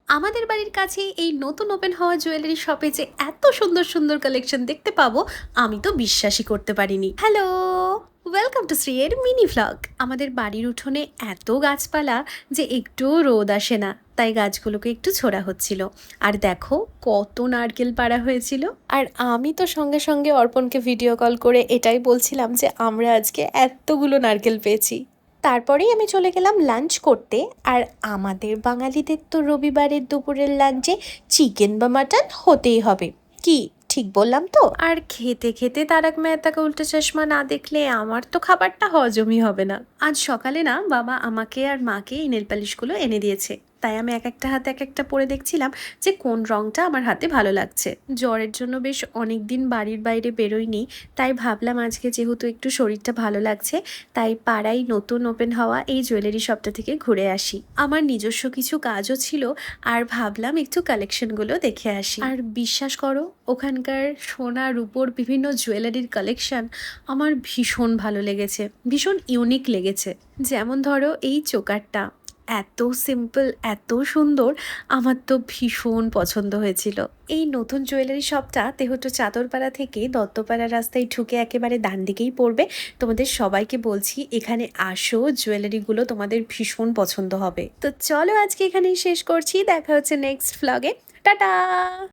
আমাদের বাড়ির কাছে এই নতুন ওপেন হওয়া জুয়েলারি শপে যে এত সুন্দর সুন্দর কালেকশন দেখতে পাবো আমি তো বিশ্বাসই করতে পারিনি। হ্যালো, ওয়েলকাম টু শ্রীয়ের মিনি ভ্লগ। আমাদের বাড়ির উঠোনে এত গাছপালা যে একটুও রোদ আসে না, তাই গাছগুলোকে একটু ছোড়া হচ্ছিল। আর দেখো কত নারকেল পাড়া হয়েছিল। আর আমি তো সঙ্গে সঙ্গে অর্পণকে ভিডিও কল করে এটাই বলছিলাম যে আমরা আজকে এতগুলো নারকেল পেয়েছি। তারপরেই আমি চলে গেলাম লাঞ্চ করতে। আর আমাদের বাঙালিদের তো রবিবারের দুপুরের লাঞ্চে চিকেন বা মাটন হতেই হবে। কি ঠিক বললাম তো? আর খেতে খেতে তারক মেহতা কা উল্টা চশমা না দেখলে আমার তো খাবারটা হজমই হবে না। আজ সকালে না বাবা আমাকে আর মাকে এই নেল পালিশগুলো এনে দিয়েছে, তাই আমি এক একটা হাতে এক একটা পরে দেখছিলাম যে কোন রংটা আমার হাতে ভালো লাগছে। জ্বরের জন্য বেশ অনেক দিন বাড়ির বাইরে বেরোইনি, তাই ভাবলাম আজকে যেহেতু একটু শরীরটা ভালো লাগছে, তাই পাড়ায় নতুন ওপেন হওয়া এই জুয়েলারি শপটা থেকে ঘুরে আসি। আমার নিজস্ব কিছু কাজও ছিল, আর ভাবলাম একটু কালেকশনগুলো দেখে আসি। আর বিশ্বাস করো, ওখানকার সোনা রূপোর বিভিন্ন জুয়েলারির কালেকশন আমার ভীষণ ভালো লেগেছে, ভীষণ ইউনিক লেগেছে। যেমন ধরো এই চোকারটা এত সিম্পল, এত সুন্দর, আমার তো ভীষণ পছন্দ হয়েছিল। এই নতুন জুয়েলারি শপটা তেহট্ট চাদরপাড়া থেকে দত্তপাড়া রাস্তায় ঢুকে একেবারে ডান দিকেই পড়বে। তোমাদের সবাইকে বলছি এখানে আসো, জুয়েলারিগুলো তোমাদের ভীষণ পছন্দ হবে। তো চলো আজকে এখানেই শেষ করছি, দেখা হচ্ছে নেক্সট ভ্লগে। টাটা।